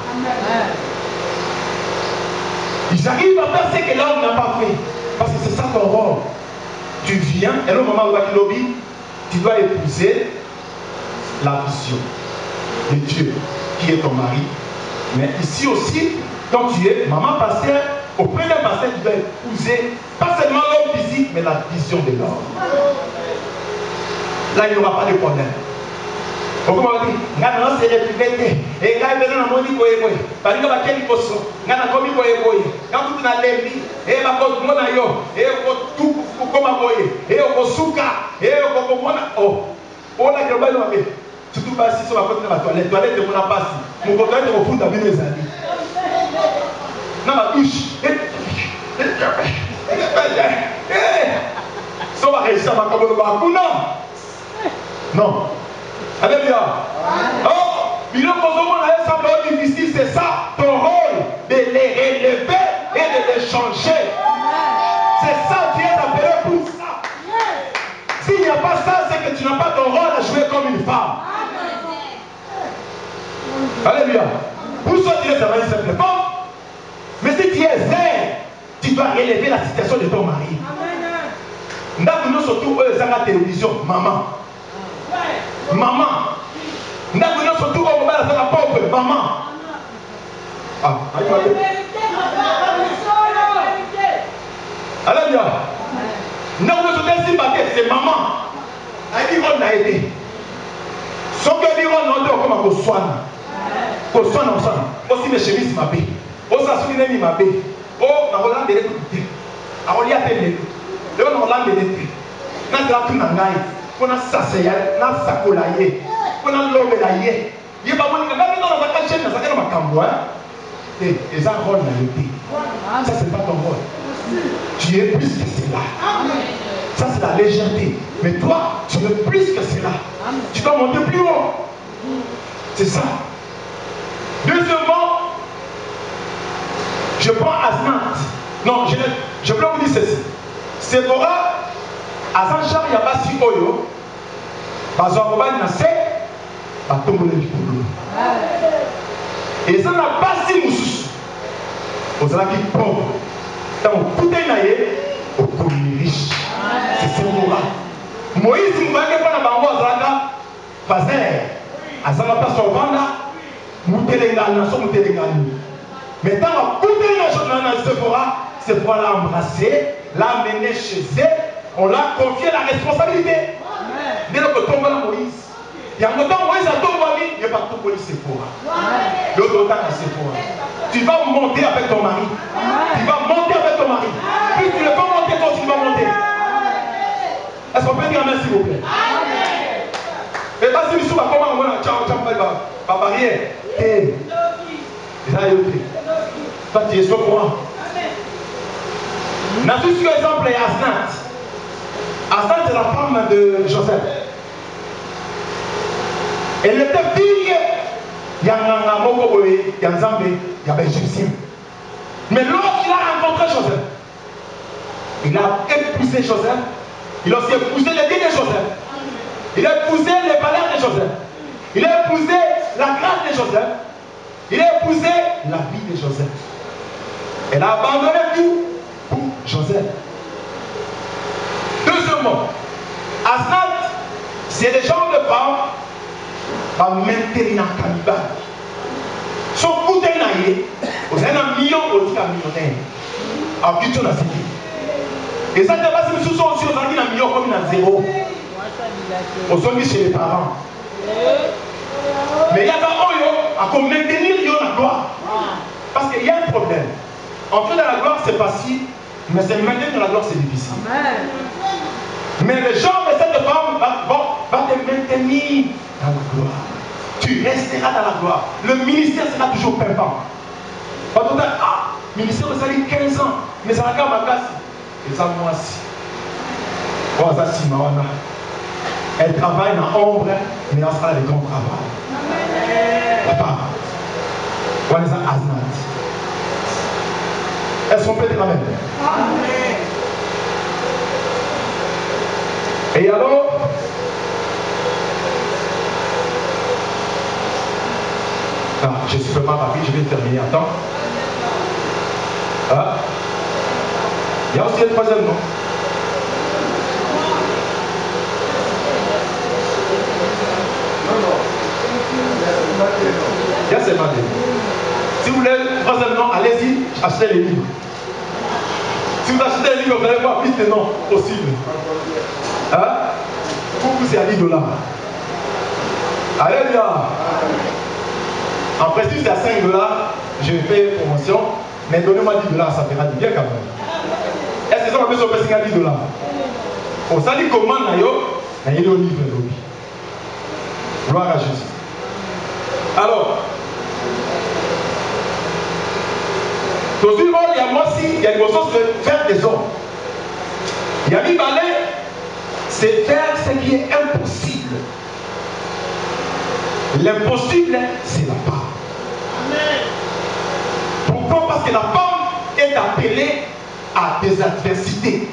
[SPEAKER 5] Ils arrivent à faire ce que l'homme n'a pas fait. Parce que c'est ça ton rôle. Tu viens, et le moment où tu dois épouser la vision de Dieu, qui est ton mari. Mais ici aussi, quand tu es maman pasteur, auprès d'un pasteur, tu dois épouser pas seulement l'homme physique, mais la vision de l'homme. Là, il n'y aura pas de problème. Comment on dit? Ngana c'est républicain. Et là, il y a un mot qui est parce que la quelle chose, ngana comme il est quand tu n'as l'ennemi, et ma cause mon ayo, et tout comme un boy, et au souka, et au mona. Oh, on a que le bail de surtout pas si sur la côté de la toilette de mon passe. Mon contrat est au fond d'avoir mes amis. Dans la douche. Ça va réussir à ma comme le bac ou non? Non. Alléluia. Oh, il est difficile, c'est ça ton rôle, de les relever et de les changer. C'est ça, tu es appelé pour ça. S'il n'y a pas ça, c'est que tu n'as pas ton rôle à jouer comme une femme. Alléluia. Pour ça, tu es une simple femme. Mais si tu es zèle, tu dois relever la situation de ton mari. Nous surtout eux, ils ont la télévision. Maman. Maman. Nous surtout eux, ils ont la pauvre. Maman. Ah, alléluia. Nous surtout c'est maman. Elle dit on a aidé. Sauf que dit on a aidé comme on soigne. On soigne. Aussi mes chemises m'appellent. On s'assume m'appellent. Oh, on a Hollande de l'écoute. On y a télé. Le on a Hollande de l'écoute. On a tout nangai. On a s'asseya, on a sakolaye. On a l'obélaye. Il y a pas mon gars dans la chaîne, ça fait ma cambo hein. Et ça rôle dans le pays. Ça c'est pas ton rôle. Tu es plus que cela. Ça c'est la légèreté. Mais toi, tu es plus que cela. Tu dois monter plus haut. C'est ça. Deuxièmement, je prends Asnat. Non, je peux vous dire ceci. Sephora, Azanchar Yabasi Oyo, Bazorobal Nase, Batomole Lipolo. Et ça n'a pas si moussous. Aux alaki pauvres. Dans le côté naïe, au commis riche. C'est Sephora. Moïse Moubaké pas dans Bango Azalaka, Fazer, Azalaka pas sur Vanda, Moutelengani, Nason Moutelengani. Mais dans le côté national, Sephora l'a embrassé, l'a amené chez elle, on l'a confié la responsabilité. Dès lors que tombe la Moïse, il y a un temps Moïse a tombé, il n'y a pas tout pour Sephora. L'autre temps à Sephora. Tu vas monter avec ton mari. Tu vas monter avec ton mari. Plus tu ne peux monter, toi tu vas monter. Est-ce qu'on peut dire amen s'il vous plaît? Et pas si nous sommes comment on a ciao par barrière. Et ça y est. Toi tu es sur moi. N'a plus sur exemple est Asnat. Asnat est la femme de Joseph. Elle était fille. Il y a un mot, il y a un Zambé, il y a un Égyptien. Mais lorsqu'il a rencontré Joseph, il a épousé Joseph. Il a aussi épousé les dînes de Joseph. Il a épousé les valeurs de Joseph. Il a épousé la grâce de Joseph. Il a épousé la vie de Joseph. Elle a abandonné tout pour Joseph. Deuxièmement, Asnat, c'est des gens de femmes qui vont maintenir un cannibale. Son coup d'énaillé, vous avez un million au millionnaire. Alors, qui tu as cité? Et ça, c'est pas si nous sommes aussi aux amis d'un million comme un zéro. On sont mis chez les parents. Mais il y a un à maintenir la gloire. Parce qu'il y a un problème. Entrer dans la gloire, c'est facile, mais c'est maintenir dans la gloire, c'est difficile. Mais le genre de cette femme va te maintenir dans la gloire. Tu resteras dans la gloire. Le ministère sera toujours pimpant. Pas tout à l'heure, le ministère ça dit 15 ans, mais ça regarde ma casse. Et ça, moi aussi. Elle travaille dans l'ombre, mais elle sera le grand travail. Papa, on est à Asnat. Est-ce qu'on peut dire amen? Et alors, je suis vraiment rapide, je vais terminer. Attends. Il y a aussi un troisième nom. Il y a seulement des noms. Si vous voulez un troisième nom, allez-y, achetez les livres. Si vous achetez les livres, vous allez voir plus de noms possibles. Pour vous, c'est à $10. Alléluia. En principe, c'est à $5. Je fais une promotion. Mais donnez-moi $10, ça fera du bien quand même. Est-ce que ça va me faire $10? On s'est dit comment il y a au livre. Gloire à Jésus. Alors, tout le monde, il y a moi aussi, il y a une chose de faire des hommes. Il y a mis balai, c'est faire ce qui est impossible. L'impossible, c'est la part. Pourquoi? Parce que la femme est appelée à des adversités.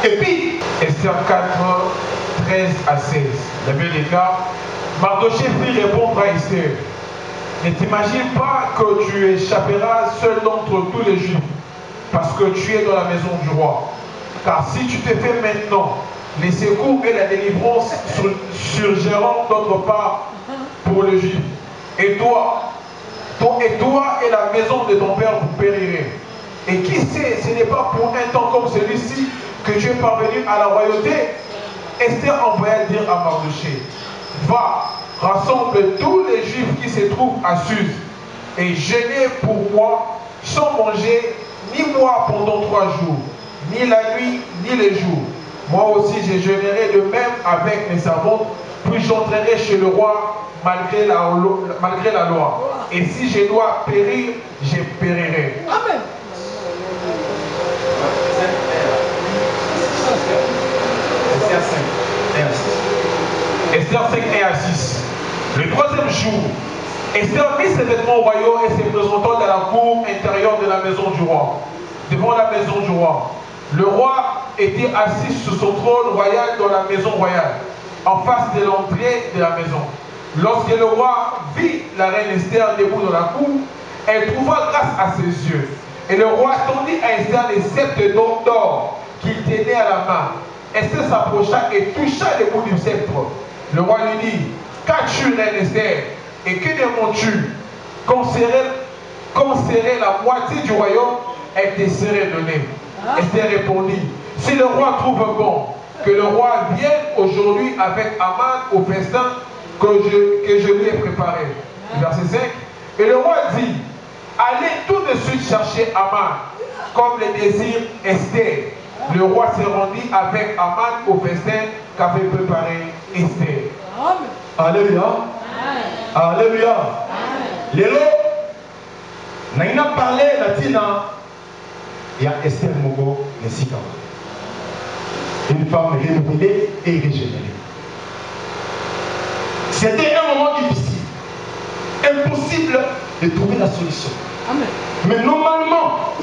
[SPEAKER 5] Et puis,
[SPEAKER 6] Esther 4, 13 à 16. La Bible déclare, Mardochée fit répondre à Esther, ne t'imagine pas que tu échapperas seul d'entre tous les Juifs, parce que tu es dans la maison du roi. Car si tu te fais maintenant, les secours et la délivrance surgiront d'autre part pour le juif. Et toi et la maison de ton père vous périrez. Et qui sait, ce n'est pas pour un temps comme celui-ci que tu es parvenu à la royauté. Esther envoya dire à Mardochée, va, rassemble tous les juifs qui se trouvent à Suse et jeûnez pour moi sans manger ni boire pendant 3 jours, ni la nuit ni les jours. Moi aussi je jeûnerai de même avec mes servantes, puis j'entrerai chez le roi malgré la loi. Et si je dois périr, je périrai.
[SPEAKER 2] Amen.
[SPEAKER 6] Esther 5, 1 à 6. Le 3e jour, Esther mit ses vêtements royaux et se présentant dans la cour intérieure de la maison du roi, devant la maison du roi. Le roi était assis sur son trône royal dans la maison royale, en face de l'entrée de la maison. Lorsque le roi vit la reine Esther debout dans la cour, elle trouva grâce à ses yeux. Et le roi tendit à Esther les sceptres d'or qu'il tenait à la main. Esther s'approcha et toucha le bout du sceptre. Le roi lui dit, qu'as-tu, reine Esther, et que demandes-tu? Qu'on serait la moitié du royaume, elle te serait donnée. Esther répondit, si le roi trouve bon que le roi vienne aujourd'hui avec Aman au festin que je lui ai préparé. Verset 5. Et le roi dit, allez tout de suite chercher Aman, comme le désire Esther. Le roi se rendit avec Aman au festin qu'avait préparé Esther.
[SPEAKER 5] Alléluia. Alléluia. Lélo, n'a parlé latina. Il y a Esther Mogo Nessika. Une femme révélée et régénérée. C'était un moment difficile. Impossible de trouver la solution.
[SPEAKER 2] Amen.
[SPEAKER 5] Mais normalement,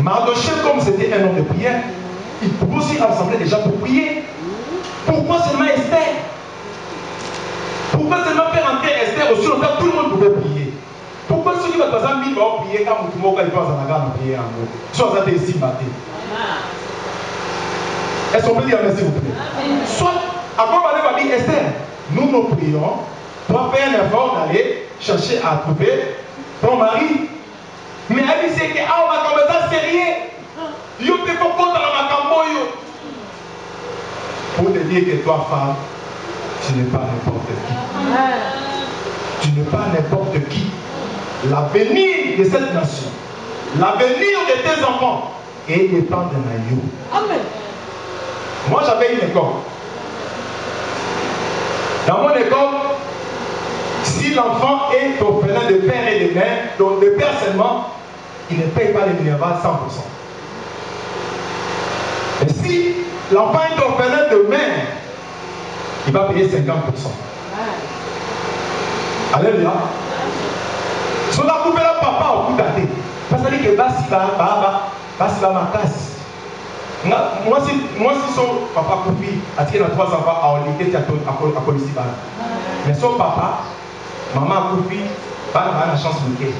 [SPEAKER 5] Mardochée, comme c'était un homme de prière, il pouvait aussi rassembler les gens pour prier. Pourquoi seulement Esther? Pourquoi seulement faire entrer Esther aussi longtemps tout le monde pouvait prier? Pourquoi ceux qui vont passer 1000 vont prier quand tout le monde va en avoir prier en gros? Soit ça ici matin. Est-ce qu'on peut dire merci, s'il vous plaît? Soit, avant on va dire Esther, nous prions, toi fais un effort d'aller chercher à trouver ton mari. Mais elle dit que on va commencer à sérieux. Yo te faut contre la macamboyo. Pour te dire que toi, femme, tu n'es pas n'importe qui. Tu n'es pas n'importe qui. L'avenir de cette nation, l'avenir de tes enfants, et dépend de Naïo.
[SPEAKER 2] Amen.
[SPEAKER 5] Moi, j'avais une école. Dans mon école, si l'enfant est orphelin de père et de mère, donc de père seulement, il ne paye pas les minérales 100%. Et si l'enfant est orphelin de mère, il va payer 50%. Alléluia. Sur la coupe là, papa au coup d'athée. Parce que Basi va ma casse. Moi si son papa Koufi a tiré 3 enfants à Olympique à Colissibana. Mais son papa, maman Koufi, va avoir la chance de quitter.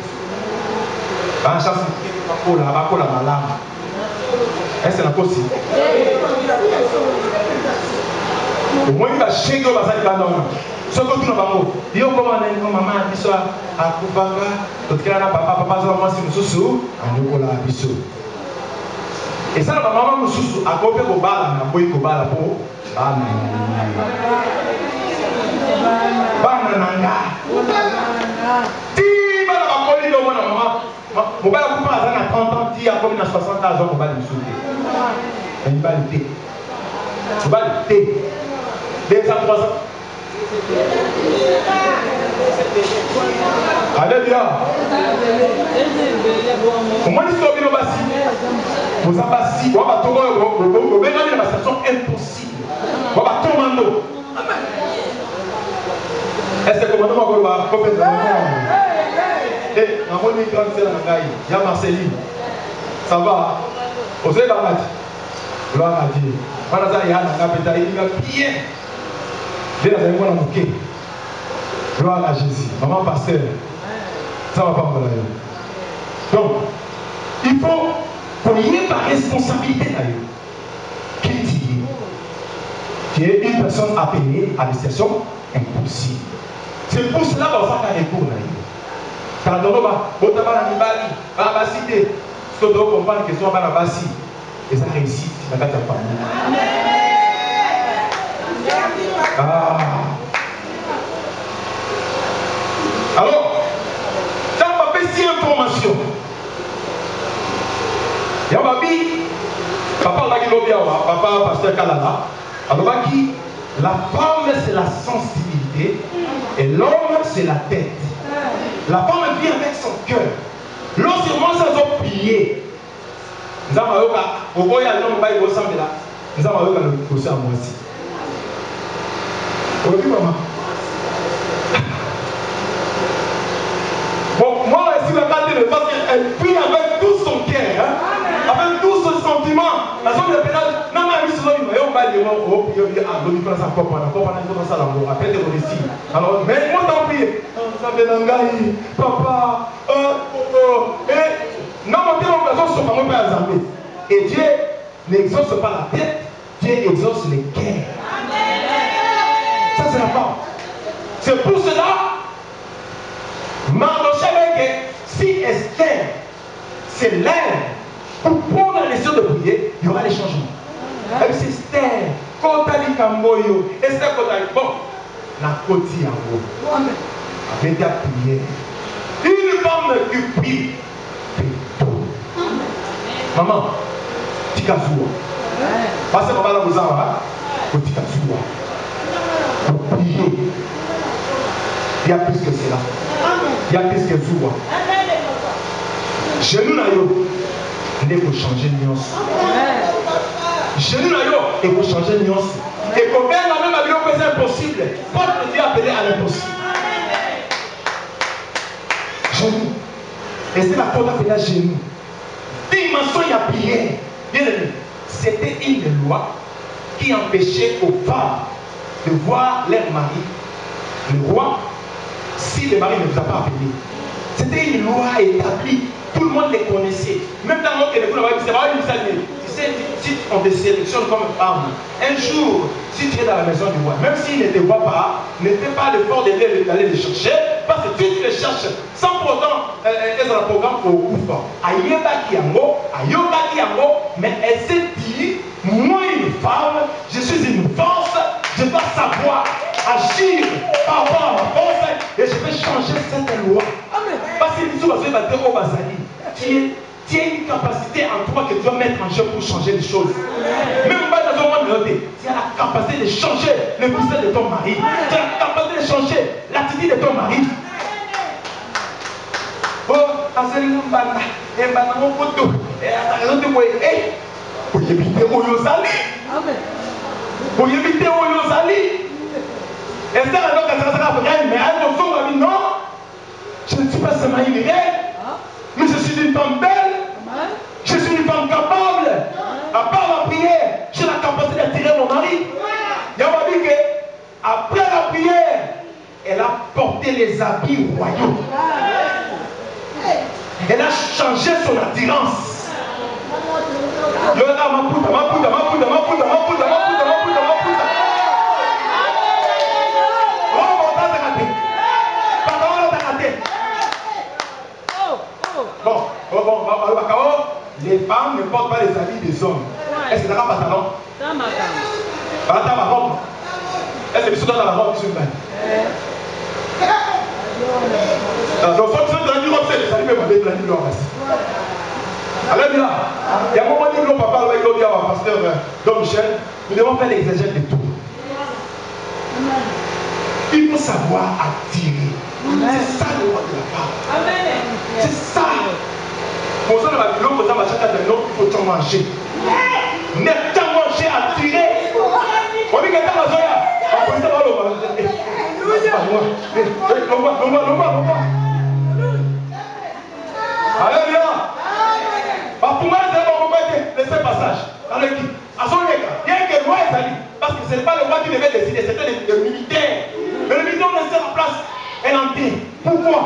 [SPEAKER 5] Va avoir la chance de quitter, va pour la malade. Est-ce que c'est possible? Au moins il va chéguer au bazar de Banon. Ce que tu n'as pas mot. Dis-moi comment maman a dit ça à Koubaka. Tout cas, papa, moi si nous sommes à nous la biso. Et ça, la maman nous sous à côté de Bala, na boy Kobala pour Banananga. Ti bala ba koli do mona maman. Mon père a coupé à 30 ans, ti a comme na 60 ans, on va le sauter. Il va le thé. Tu vas le thé. 203 ans. Alléluia. Comment est-ce que vous avez vous avez bassi, vous avez une situation impossible. Vous avez tout le monde. Est-ce que vous avez prophète? Eh, on est 37 ans, il y a Marceline. Ça va? Vous avez la magie. Gloire à Dieu. Voilà, il y a un appétit, il y a bien. Gloire à Jésus. Maman pasteur. Ça va pas me. Donc, il faut Voyez par responsabilité d'ailleurs. Qui dit tu es une personne appelée à des situations impossibles. C'est pour cela qu'on va faire des cours d'ailleurs. Car dans le cité, ce que vous comprenez que soit dans la basi, et ça réussit dans ta famille. Ah. Alors, quand on fait 6 informations, il y a papa papa pasteur Kalala, alors la femme c'est la sensibilité et l'homme c'est la tête. La femme vit avec son cœur. Lorsqu'on commence à prier, nous avons le aussi à moi aussi. Oui, maman. Bon, moi aussi, parce qu'elle prie avec tout son cœur, hein, avec tout son sentiment. La zone de pénage, non, mais souvent, il va y avoir alors, mais moi, t'en prie, papa, non, et Dieu n'exauce pas la tête, Dieu exauce les cœurs. Ça, c'est la part. C'est pour cela, si Esther c'est l'air pour prendre la décision de prier, il y aura des changements. Et c'est Esther, Kotali Kamboyo, Esther Kotali, bon, la Koti Yango, avec ta prière. Une femme qui prie, fait tout. Maman, Tikazoua. Parce que maman vous a Tikazoua. Pour prier, il y a plus que cela. Il y a plus que Zoua. Genou na yo, il faut changer de nuance. Genou na yo, il faut changer de nuance. Et qu'on vienne la même avion que c'est impossible. Paul Dieu appelé à l'impossible. Genou. Et c'est la porte appelée à genou. Dimension il y a prière. Bien aimé, c'était une loi qui empêchait aux femmes de voir leur mari, le roi, si le mari ne vous a pas appelé. C'était une loi établie. Tout le monde les connaissait. Même dans notre école, c'est pas une salle. Tu sais, si on te sélectionne comme femme, un jour, si tu es dans la maison du roi, même s'il ne te voit pas, n'était pas l'effort d'aller les chercher, parce que tu les cherches sans pour autant être dans le programme au couvre. Mais elle s'est dit, moi une femme, je suis une force, je dois savoir agir par rapport à ma force et je vais changer cette loi. Parce que tu as une capacité en toi que tu dois mettre en jeu pour changer les choses. Même pas dans un monde de tu as la capacité de changer le visage de ton mari. Tu as la capacité de changer l'attitude de ton mari. Oh, pour éviter et c'est la loi mais elle non, je ne suis pas seulement une reine, mais je suis une femme belle, je suis une femme capable. À part la prière, j'ai la capacité d'attirer mon mari. Il y a dit que après la prière, elle a porté les habits royaux. Elle a changé son attirance. Les femmes ne portent pas les habits des hommes. Est-ce que c'est un pantalon? Pantalon ma robe. Est-ce que c'est dans la robe qui se met? Donc, faut que tu aies une robe, c'est les habits, mais la nuit, alléluia. Il y a un moment où papa avec l'autre pasteur Don Michel, nous devons faire l'exégèse de tout. Il faut savoir attirer. C'est ça le roi de la femme. C'est ça. Pour ça, il faut t'en manger. Ne t'en manger, attirer. On dit que t'as la joie. On peut savoir le alléluia. Pour moi, c'est bon, laissez passage. Avec qui? À son écart. Bien que le roi est allé. Parce que ce n'est pas le roi qui devait décider, c'était le militaire. Mais le militaire laissait la place. Elle entrait. Pourquoi?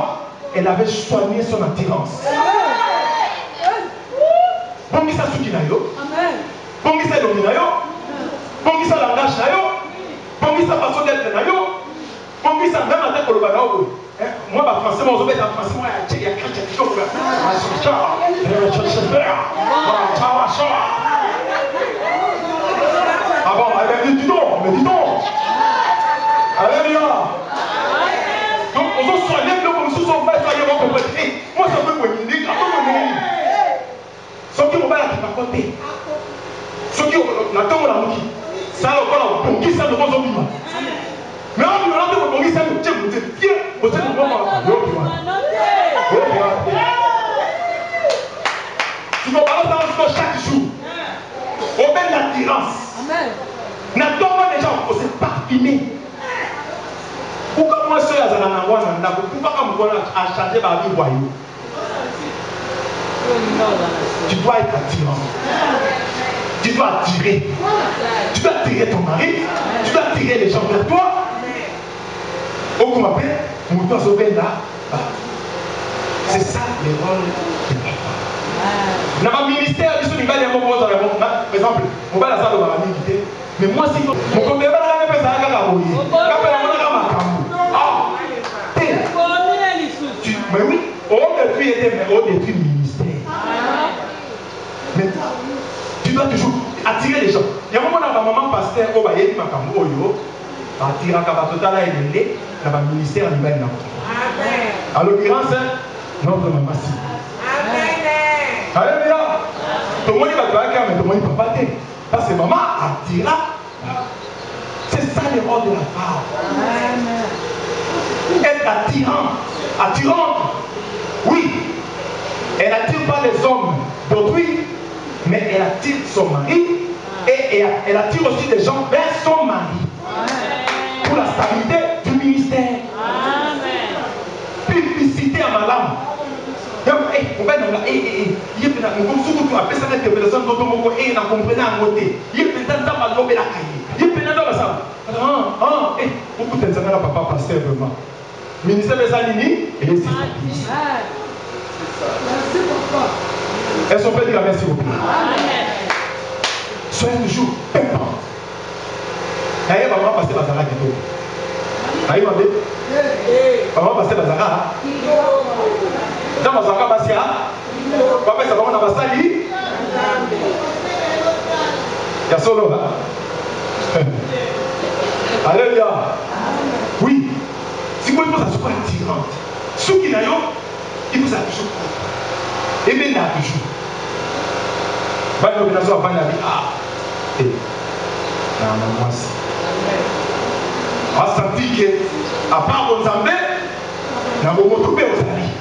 [SPEAKER 5] Elle avait soigné son attirance. bongisa suki na yo, bongisa elongi na yo, bongisa langage na yo, bongisa façon d'être na yo, bongisa même ata koloba na yo. Moi, ma français, moi, je vais en français, moi, il y a quelque chose. Ah bon, dis donc, mais dis donc. Alléluia. Donc, on se soigne, comme si on fait soigner mon compagnon. Moi, ça peut me dire, ceux qui m'ont pas qui m'a compté. Ceux qui n'attendent la mouki. Ça, le corps, on qui ça, le bon zombie. Mais on me l'a dit, on dit ça, vous êtes bien, vous êtes bon. Tu vas parler dans chaque jour. On met l'attirance. N'attends pas les gens, on s'est parfumé. Pourquoi moi, seul à Zananawana, pourquoi quand on a chargé par vie voyou? Tu dois être attirant. Tu dois attirer. Tu dois attirer ton mari. Tu dois attirer les gens vers toi. Au qu'on m'appelle, mon doigt sauvé là. C'est ça le rôle de papa. Dans mon ministère, je suis par exemple, on va la salle de ma milité. Mais moi, si mon compère va la faire ça, mais oui, on depuis était mais on depuis ministère. Mais tu dois toujours attirer les gens. Il y a un moment où ma maman pasteur au Baye ma cambo yo attirer à Kabatota et les dans le ministère du Baye. En l'occurrence, notre maman si. Alléluia. Tout le monde va te faire mais tout le monde ne peut pas t'aider. Parce que maman attira. C'est ça le rôle de la femme. Être attirant. Attirante. Oui. Elle n'attire pas les hommes d'autrui, mais elle attire son mari et elle attire aussi des gens vers son mari. Pour la stabilité du ministère. Publicité à madame. On va dans la il y a comme surtout après ça la révélation d'autres mots et na comprendre à côté. Il y a peut-être dans ma lobe la caille. Il y a peut-être dans ça. Beaucoup de gens là papa pasteur vraiment. Ministère des Alini et les Merci beaucoup. Est-ce qu'on peut dire merci beaucoup? Soyez toujours pétante. D'ailleurs, maman passer Bazara Kito. D'ailleurs, maman passer Bazara. Dans Bazara Basia. Papa, ça va on a Basali. Il y a solo là. Alléluia. Oui. Si vous voulez, ça soit attirante. Ce qui n'a pas, il vous a toujours. Et bien, il a toujours. Va une organisation avant la vie. Et. Non, moi aussi. On a senti que, à part vos zambés, nous avons retrouvé aux amis.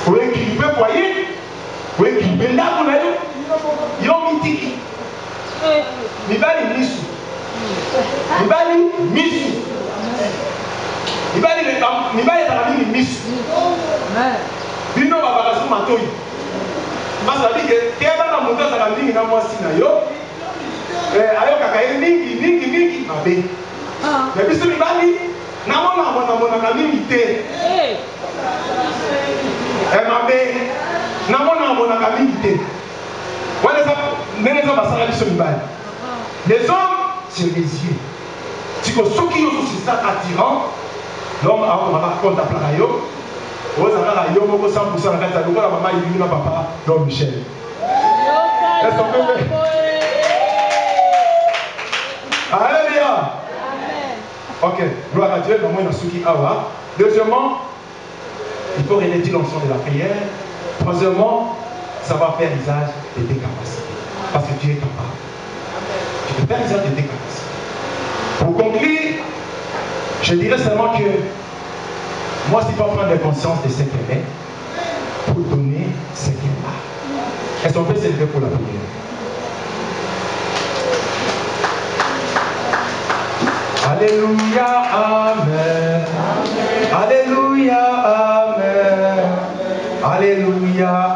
[SPEAKER 5] Vous équilibrez le foyer, vous équilibrez l'arbre, ils ont mis tiki. Ils valent misu. Ils valent misu. Ils valent les misu. Bino babakasu matoi. Parce que dit que keba na muta za ndingi na mwasi na yo. Ayo kaka mingi mabe. Mais biso libali na mona na mingi te. Mabe na mona na mingi te. Wala ça nene za basala biso libali. Les hommes c'est les yeux. Si ko soki yo c'est ça attirant, l'homme a compte à playo. Vous avez 100% la carte de la maman et le papa, donc Michel. Est-ce qu'on peut faire? Alléluia. Ok, gloire à Dieu, dans moi, Nasuki Awa. Deuxièmement, il faut relayer l'onction de la prière. Troisièmement, ça va faire usage de tes capacités. Parce que tu es capable. Tu peux faire usage de tes capacités. Pour conclure, je dirais seulement que moi, si je dois prendre conscience de ce qu'elle est, pour donner ce qu'elle a. Est-ce qu'on peut s'élever pour la prière? Alléluia, Amen. Alléluia, Amen. Alléluia,